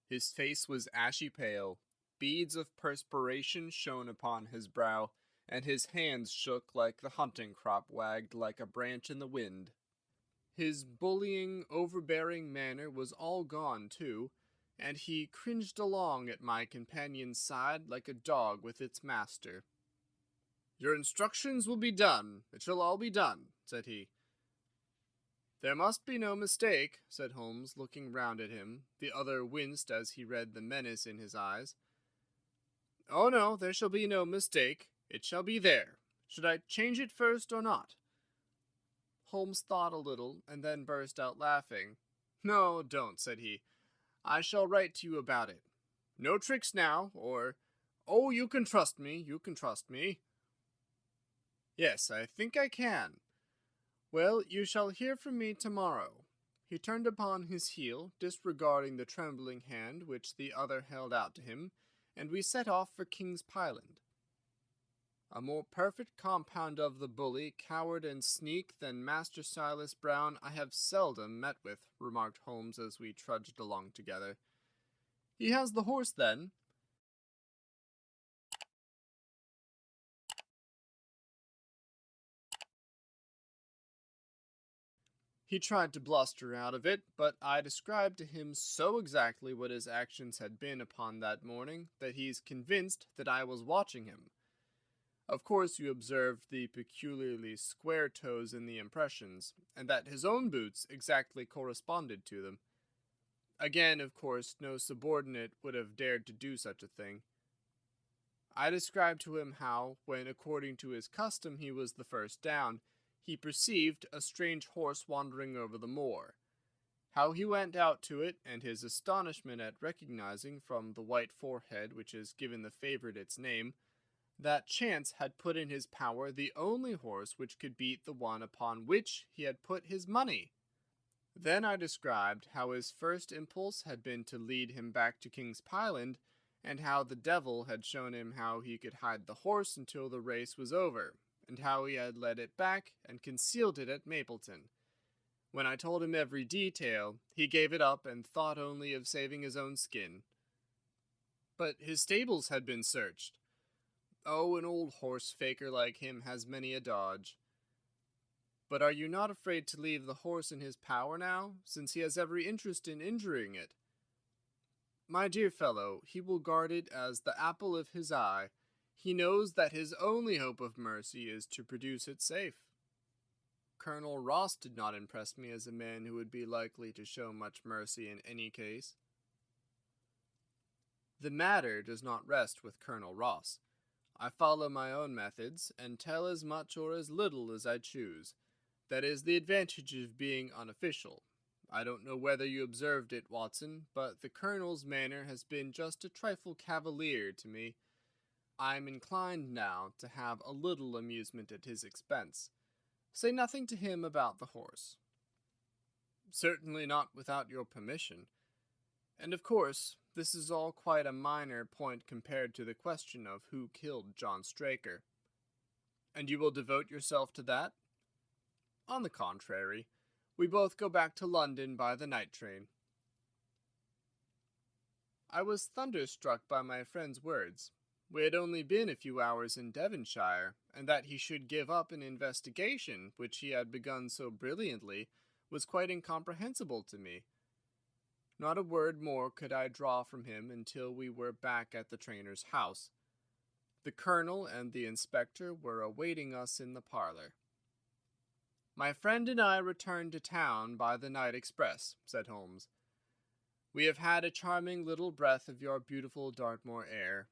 His face was ashy pale, beads of perspiration shone upon his brow, and his hands shook like the hunting crop wagged like a branch in the wind. His bullying, overbearing manner was all gone, too, and he cringed along at my companion's side like a dog with its master. "Your instructions will be done. It shall all be done," said he. "There must be no mistake," said Holmes, looking round at him. The other winced as he read the menace in his eyes. "Oh no, there shall be no mistake. It shall be there. Should I change it first or not?" Holmes thought a little, and then burst out laughing. "No, don't," said he. "I shall write to you about it. No tricks now, or, 'Oh, you can trust me, you can trust me.'" "Yes, I think I can. Well, you shall hear from me tomorrow." He turned upon his heel, disregarding the trembling hand which the other held out to him, and we set off for King's Pyland. "A more perfect compound of the bully, coward, and sneak than Master Silas Brown I have seldom met with," remarked Holmes as we trudged along together. "He has the horse, then?" He tried to bluster out of it, but I described to him so exactly what his actions had been upon that morning that he's convinced that I was watching him. Of course you observed the peculiarly square toes in the impressions, and that his own boots exactly corresponded to them. Again, of course, no subordinate would have dared to do such a thing. I described to him how, when according to his custom he was the first down, he perceived a strange horse wandering over the moor. How he went out to it, and his astonishment at recognizing from the white forehead which has given the favourite its name, that chance had put in his power the only horse which could beat the one upon which he had put his money. Then I described how his first impulse had been to lead him back to King's Pyland, and how the devil had shown him how he could hide the horse until the race was over, and how he had led it back and concealed it at Mapleton. When I told him every detail, he gave it up and thought only of saving his own skin. But his stables had been searched. Oh, an old horse-faker like him has many a dodge. But are you not afraid to leave the horse in his power now, since he has every interest in injuring it? My dear fellow, he will guard it as the apple of his eye. He knows that his only hope of mercy is to produce it safe. Colonel Ross did not impress me as a man who would be likely to show much mercy in any case. The matter does not rest with Colonel Ross. I follow my own methods, and tell as much or as little as I choose. That is the advantage of being unofficial. I don't know whether you observed it, Watson, but the Colonel's manner has been just a trifle cavalier to me. I am inclined now to have a little amusement at his expense. Say nothing to him about the horse." "Certainly not without your permission. And of course, this is all quite a minor point compared to the question of who killed John Straker." "And you will devote yourself to that?" On the contrary, we both go back to London by the night train. I was thunderstruck by my friend's words. We had only been a few hours in Devonshire, and that he should give up an investigation which he had begun so brilliantly was quite incomprehensible to me. Not a word more could I draw from him until we were back at the trainer's house. The colonel and the inspector were awaiting us in the parlor. "My friend and I returned to town by the night express," said Holmes. "We have had a charming little breath of your beautiful Dartmoor air."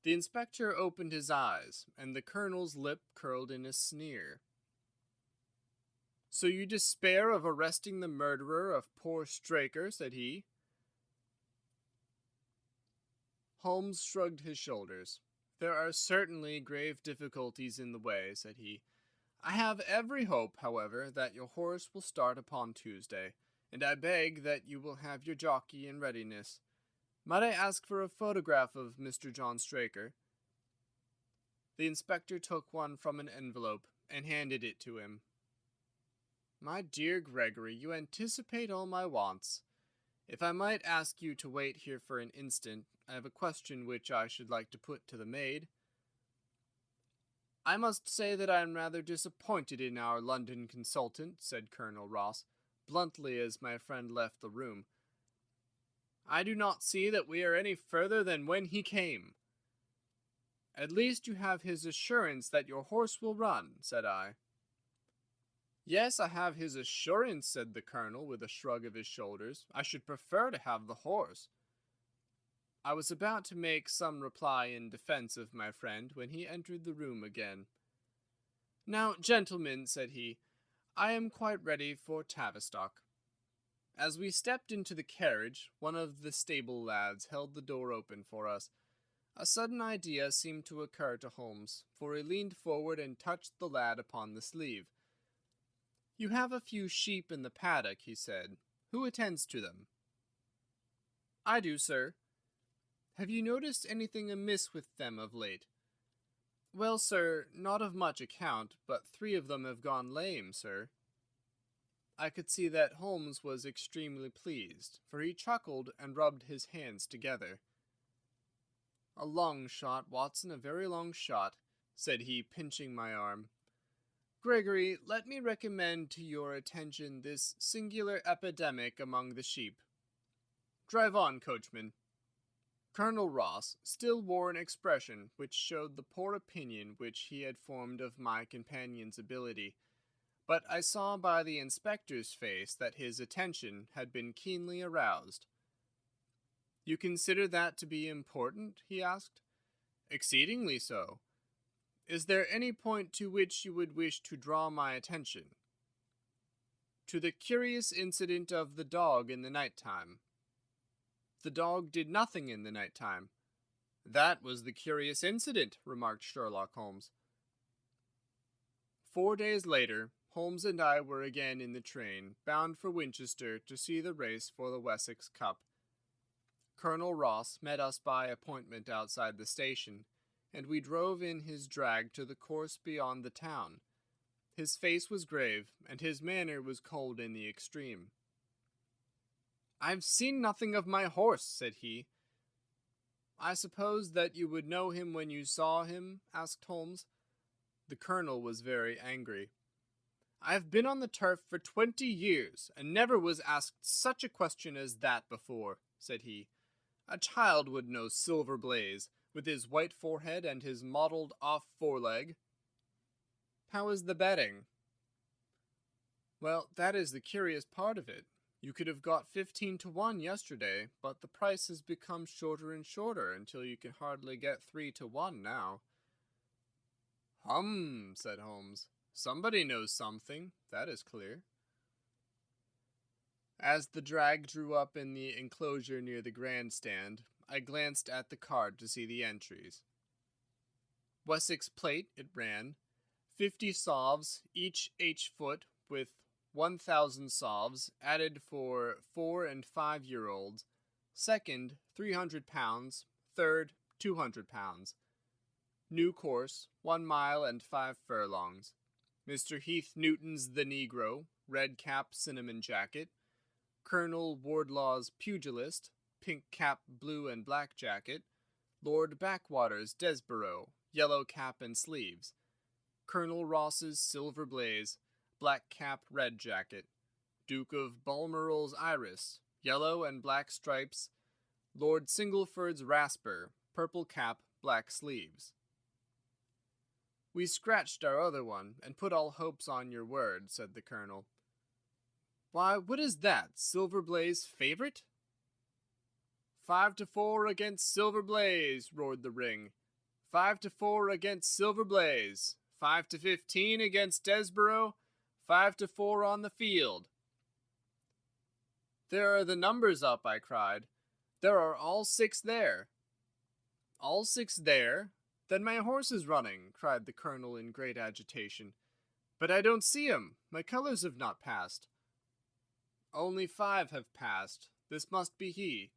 The inspector opened his eyes, and the colonel's lip curled in a sneer. "So you despair of arresting the murderer of poor Straker?" said he. Holmes shrugged his shoulders. "There are certainly grave difficulties in the way," said he. "I have every hope, however, that your horse will start upon Tuesday, and I beg that you will have your jockey in readiness. Might I ask for a photograph of Mr. John Straker?" The inspector took one from an envelope and handed it to him. "My dear Gregory, you anticipate all my wants. If I might ask you to wait here for an instant, I have a question which I should like to put to the maid." "I must say that I am rather disappointed in our London consultant," said Colonel Ross, bluntly, as my friend left the room. "I do not see that we are any further than when he came." "At least you have his assurance that your horse will run," said I. "Yes, I have his assurance," said the colonel, with a shrug of his shoulders. "I should prefer to have the horse." I was about to make some reply in defense of my friend when he entered the room again. "Now, gentlemen," said he, "I am quite ready for Tavistock." As we stepped into the carriage, one of the stable lads held the door open for us. A sudden idea seemed to occur to Holmes, for he leaned forward and touched the lad upon the sleeve. "You have a few sheep in the paddock," he said. "Who attends to them?" "I do, sir." "Have you noticed anything amiss with them of late?" "Well, sir, not of much account, but 3 of them have gone lame, sir." I could see that Holmes was extremely pleased, for he chuckled and rubbed his hands together. "A long shot, Watson, a very long shot," said he, pinching my arm. "Gregory, let me recommend to your attention this singular epidemic among the sheep. Drive on, coachman." Colonel Ross still wore an expression which showed the poor opinion which he had formed of my companion's ability, but I saw by the inspector's face that his attention had been keenly aroused. "You consider that to be important?" he asked. "Exceedingly so. Is there any point to which you would wish to draw my attention?" "To the curious incident of the dog in the night time." "The dog did nothing in the night time." "That was the curious incident," remarked Sherlock Holmes. 4 days later, Holmes and I were again in the train, bound for Winchester to see the race for the Wessex Cup. Colonel Ross met us by appointment outside the station, and we drove in his drag to the course beyond the town. His face was grave, and his manner was cold in the extreme. "I've seen nothing of my horse," said he. "I suppose that you would know him when you saw him?" asked Holmes. The colonel was very angry. "I have been on the turf for 20 years, and never was asked such a question as that before," said he. "A child would know Silver Blaze, with his white forehead and his mottled off foreleg." "How is the betting?" "Well, that is the curious part of it. You could have got 15 to 1 yesterday, but the price has become shorter and shorter until you can hardly get 3 to 1 now." "Hum," said Holmes. "Somebody knows something, that is clear." As the drag drew up in the enclosure near the grandstand, I glanced at the card to see the entries. Wessex Plate, it ran, 50 solves, each H-foot, with 1,000 solves added for 4 and 5-year-olds. Second, £300. Third, £200. New course, 1 mile and 5 furlongs. Mr. Heath Newton's the Negro, red cap cinnamon jacket, Colonel Wardlaw's pugilist, pink cap blue and black jacket, Lord Backwater's Desborough, yellow cap and sleeves, Colonel Ross's silver blaze, black cap red jacket, Duke of Balmoral's iris, yellow and black stripes, Lord Singleford's rasper, purple cap, black sleeves. We scratched our other one, and put all hopes on your word, said the Colonel. Why, what is that, Silver Blaze favorite? 5-4 against Silver Blaze, roared the ring. 5-4 against Silver Blaze. 5-15 against Desborough. 5-4 on the field. There are the numbers up, I cried. There are all 6 there. All 6 there? Then my horse is running, cried the Colonel in great agitation. But I don't see him. My colors have not passed. Only 5 have passed. This must be he.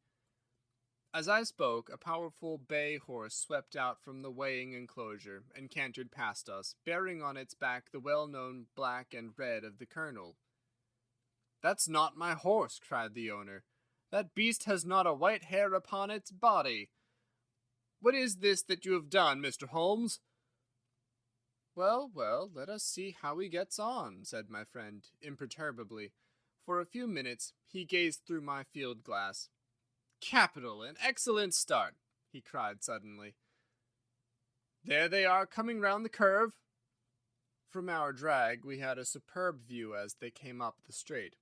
As I spoke, a powerful bay horse swept out from the weighing enclosure and cantered past us, bearing on its back the well-known black and red of the Colonel. That's not my horse, cried the owner. That beast has not a white hair upon its body. What is this that you have done, Mr. Holmes? Well, let us see how he gets on, said my friend, imperturbably. For a few minutes he gazed through my field glass. Capital, an excellent start, he cried suddenly. There they are coming round the curve. From our drag we had a superb view as they came up the straight.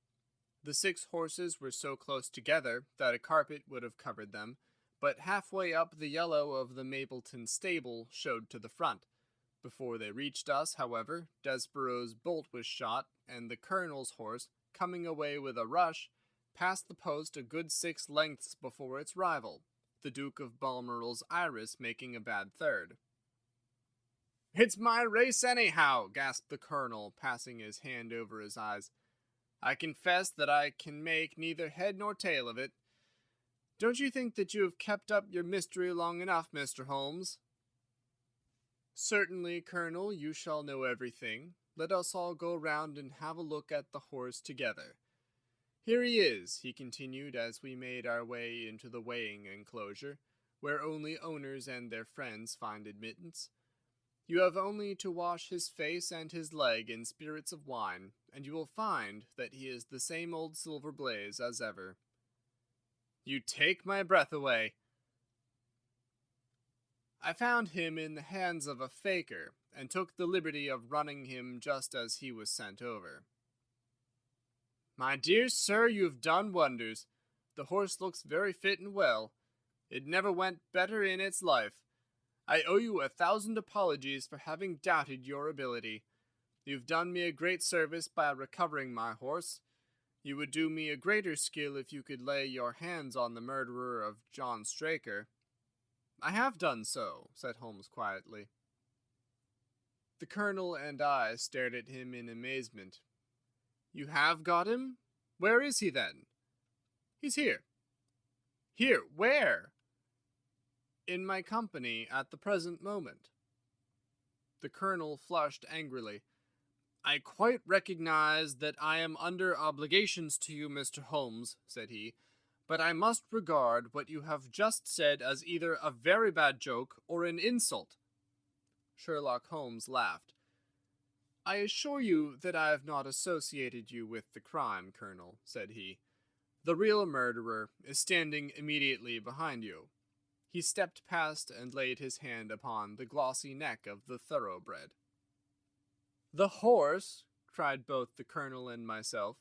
The 6 horses were so close together that a carpet would have covered them, but halfway up the yellow of the Mapleton stable showed to the front. Before they reached us, however, Desborough's bolt was shot, and the Colonel's horse, coming away with a rush, passed the post a good 6 lengths before its rival, the Duke of Balmoral's iris making a bad third. It's my race anyhow, gasped the Colonel, passing his hand over his eyes. I confess that I can make neither head nor tail of it. Don't you think that you have kept up your mystery long enough, Mr. Holmes? Certainly, Colonel, you shall know everything. Let us all go round and have a look at the horse together. Here he is, he continued as we made our way into the weighing enclosure, where only owners and their friends find admittance. You have only to wash his face and his leg in spirits of wine, and you will find that he is the same old Silver Blaze as ever. You take my breath away. I found him in the hands of a faker, and took the liberty of running him just as he was sent over. My dear sir, you have done wonders. The horse looks very fit and well. It never went better in its life. I owe you 1,000 apologies for having doubted your ability. You've done me a great service by recovering my horse. You would do me a greater skill if you could lay your hands on the murderer of John Straker. I have done so, said Holmes quietly. The Colonel and I stared at him in amazement. You have got him? Where is he then? He's here. Here? Where? In my company at the present moment. The Colonel flushed angrily. I quite recognize that I am under obligations to you, Mr. Holmes, said he, but I must regard what you have just said as either a very bad joke or an insult. Sherlock Holmes laughed. I assure you that I have not associated you with the crime, Colonel, said he. The real murderer is standing immediately behind you. He stepped past and laid his hand upon the glossy neck of the thoroughbred. The horse? Cried both the Colonel and myself.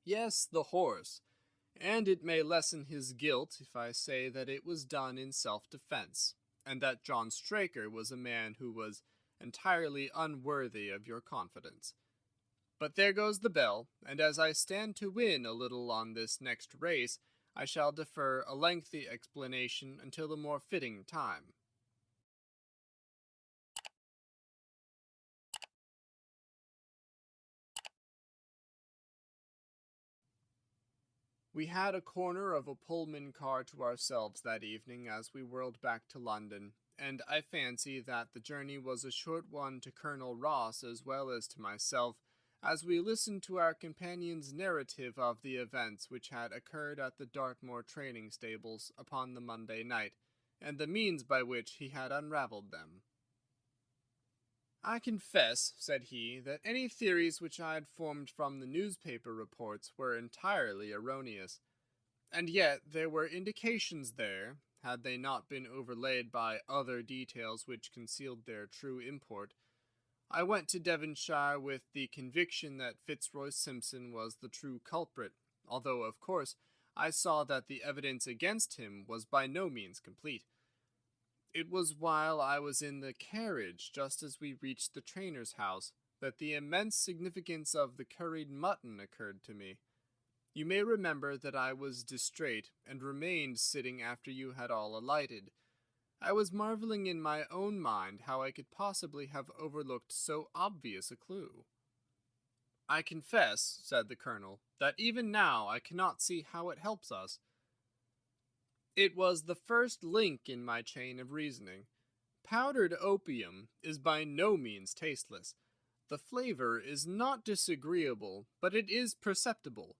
Yes, the horse, and it may lessen his guilt if I say that it was done in self-defense, and that John Straker was a man who was entirely unworthy of your confidence. But there goes the bell, and as I stand to win a little on this next race, I shall defer a lengthy explanation until a more fitting time. We had a corner of a Pullman car to ourselves that evening as we whirled back to London, and I fancy that the journey was a short one to Colonel Ross as well as to myself, as we listened to our companion's narrative of the events which had occurred at the Dartmoor training stables upon the Monday night, and the means by which he had unravelled them. "I confess," said he, "that any theories which I had formed from the newspaper reports were entirely erroneous. And yet there were indications there, had they not been overlaid by other details which concealed their true import. I went to Devonshire with the conviction that Fitzroy Simpson was the true culprit, although, of course, I saw that the evidence against him was by no means complete. It was while I was in the carriage, just as we reached the trainer's house, that the immense significance of the curried mutton occurred to me. You may remember that I was distrait, and remained sitting after you had all alighted. I was marvelling in my own mind how I could possibly have overlooked so obvious a clue. "I confess," said the Colonel, "that even now I cannot see how it helps us. It was the first link in my chain of reasoning. Powdered opium is by no means tasteless. The flavor is not disagreeable, but it is perceptible.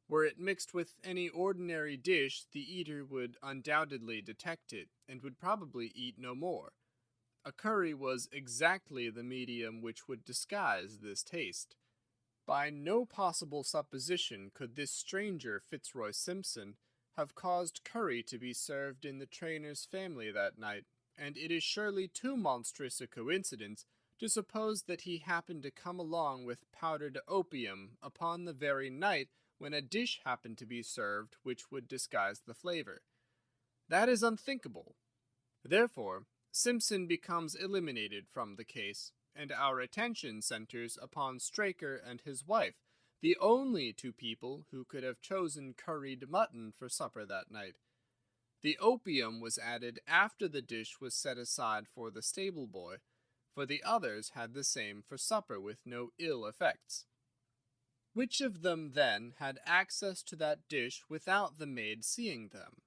Were it mixed with any ordinary dish, the eater would undoubtedly detect it, and would probably eat no more. A curry was exactly the medium which would disguise this taste. By no possible supposition could this stranger Fitzroy Simpson have caused curry to be served in the trainer's family that night, and it is surely too monstrous a coincidence to suppose that he happened to come along with powdered opium upon the very night when a dish happened to be served which would disguise the flavor. That is unthinkable. Therefore, Simpson becomes eliminated from the case, and our attention centers upon Straker and his wife, the only two people who could have chosen curried mutton for supper that night. The opium was added after the dish was set aside for the stable boy, for the others had the same for supper with no ill effects. Which of them, then, had access to that dish without the maid seeing them?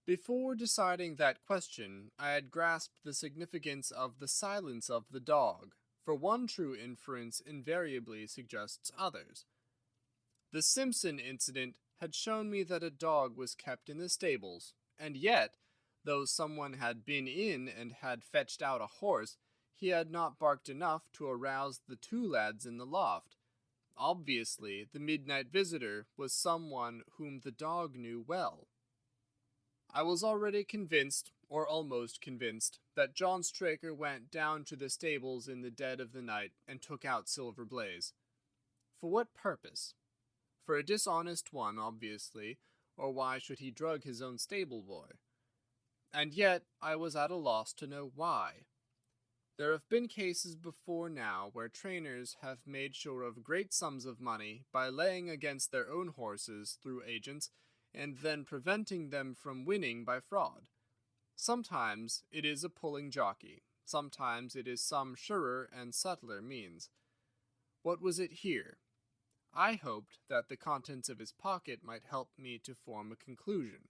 Before deciding that question, I had grasped the significance of the silence of the dog, for one true inference invariably suggests others. The Simpson incident had shown me that a dog was kept in the stables, and yet, though someone had been in and had fetched out a horse, he had not barked enough to arouse the two lads in the loft. Obviously, the midnight visitor was someone whom the dog knew well. I was already convinced, or almost convinced, that John Straker went down to the stables in the dead of the night and took out Silver Blaze. For what purpose? For a dishonest one, obviously, or why should he drug his own stable boy? And yet I was at a loss to know why. There have been cases before now where trainers have made sure of great sums of money by laying against their own horses through agents, and then preventing them from winning by fraud. Sometimes it is a pulling jockey, sometimes it is some surer and subtler means. What was it here? I hoped that the contents of his pocket might help me to form a conclusion.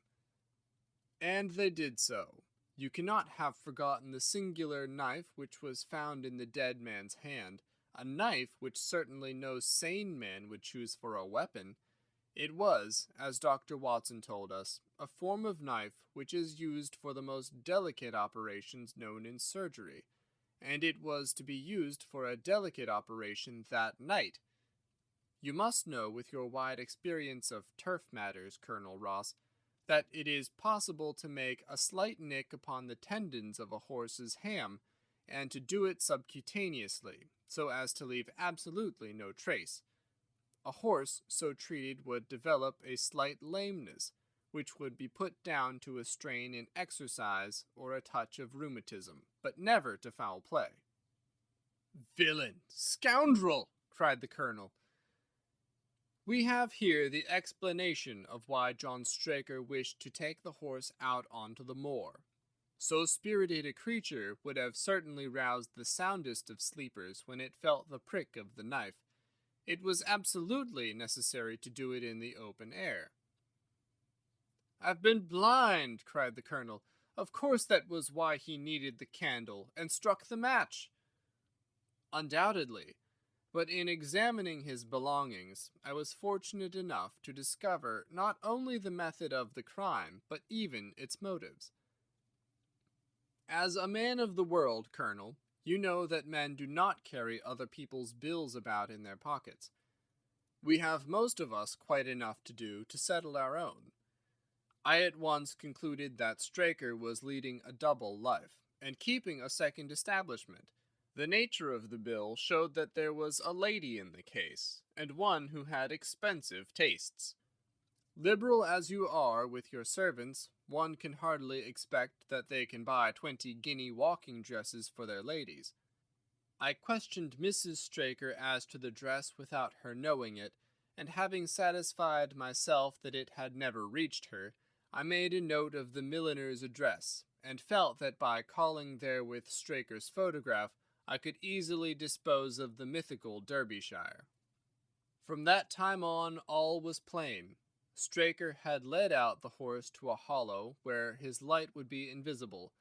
And they did so. You cannot have forgotten the singular knife which was found in the dead man's hand, a knife which certainly no sane man would choose for a weapon. It was, as Dr. Watson told us, a form of knife which is used for the most delicate operations known in surgery, and it was to be used for a delicate operation that night. You must know, with your wide experience of turf matters, Colonel Ross, that it is possible to make a slight nick upon the tendons of a horse's ham, and to do it subcutaneously, so as to leave absolutely no trace. A horse so treated would develop a slight lameness, which would be put down to a strain in exercise or a touch of rheumatism, but never to foul play. "Villain! Scoundrel!" cried the Colonel. We have here the explanation of why John Straker wished to take the horse out onto the moor. So spirited a creature would have certainly roused the soundest of sleepers when it felt the prick of the knife. It was absolutely necessary to do it in the open air. "I've been blind," cried the Colonel. Of course that was why he needed the candle and struck the match. Undoubtedly. But in examining his belongings, I was fortunate enough to discover not only the method of the crime, but even its motives. As a man of the world, Colonel, you know that men do not carry other people's bills about in their pockets. We have most of us quite enough to do to settle our own. I at once concluded that Straker was leading a double life, and keeping a second establishment. The nature of the bill showed that there was a lady in the case, and one who had expensive tastes. Liberal as you are with your servants, one can hardly expect that they can buy 20-guinea walking dresses for their ladies. I questioned Mrs. Straker as to the dress without her knowing it, and having satisfied myself that it had never reached her, I made a note of the milliner's address, and felt that by calling there with Straker's photograph, I could easily dispose of the mythical Derbyshire. From that time on, all was plain. Straker had led out the horse to a hollow where his light would be invisible.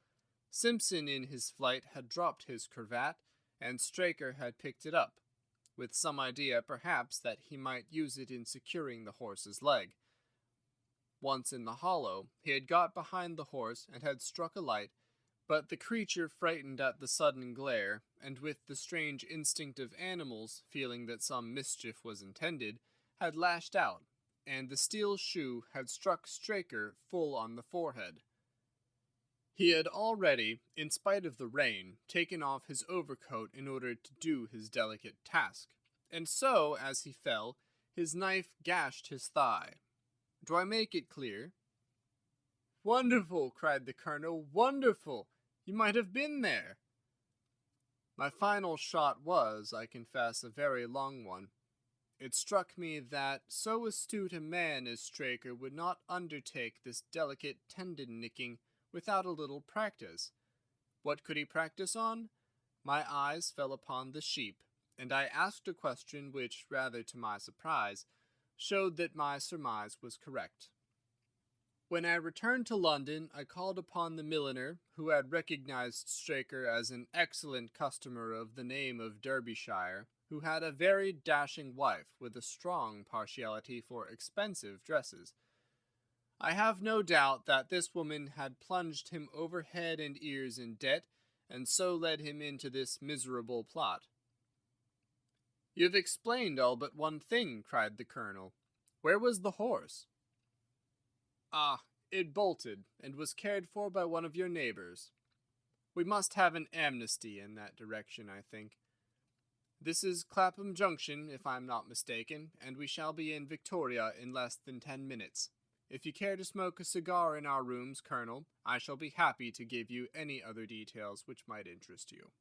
Simpson in his flight had dropped his cravat, and Straker had picked it up, with some idea perhaps that he might use it in securing the horse's leg. Once in the hollow, he had got behind the horse and had struck a light, but the creature, frightened at the sudden glare, and with the strange instinct of animals, feeling that some mischief was intended, had lashed out, and the steel shoe had struck Straker full on the forehead. He had already, in spite of the rain, taken off his overcoat in order to do his delicate task, and so, as he fell, his knife gashed his thigh. Do I make it clear? "Wonderful!" cried the Colonel. "Wonderful! You might have been there!" My final shot was, I confess, a very long one. It struck me that so astute a man as Straker would not undertake this delicate tendon-nicking without a little practice. What could he practice on? My eyes fell upon the sheep, and I asked a question which, rather to my surprise, showed that my surmise was correct. When I returned to London, I called upon the milliner, who had recognized Straker as an excellent customer of the name of Derbyshire, who had a very dashing wife with a strong partiality for expensive dresses. I have no doubt that this woman had plunged him over head and ears in debt, and so led him into this miserable plot. "You've explained all but one thing," cried the Colonel. "Where was the horse?" "Ah, it bolted, and was cared for by one of your neighbors. We must have an amnesty in that direction, I think. This is Clapham Junction, if I am not mistaken, and we shall be in Victoria in less than 10 minutes. If you care to smoke a cigar in our rooms, Colonel, I shall be happy to give you any other details which might interest you."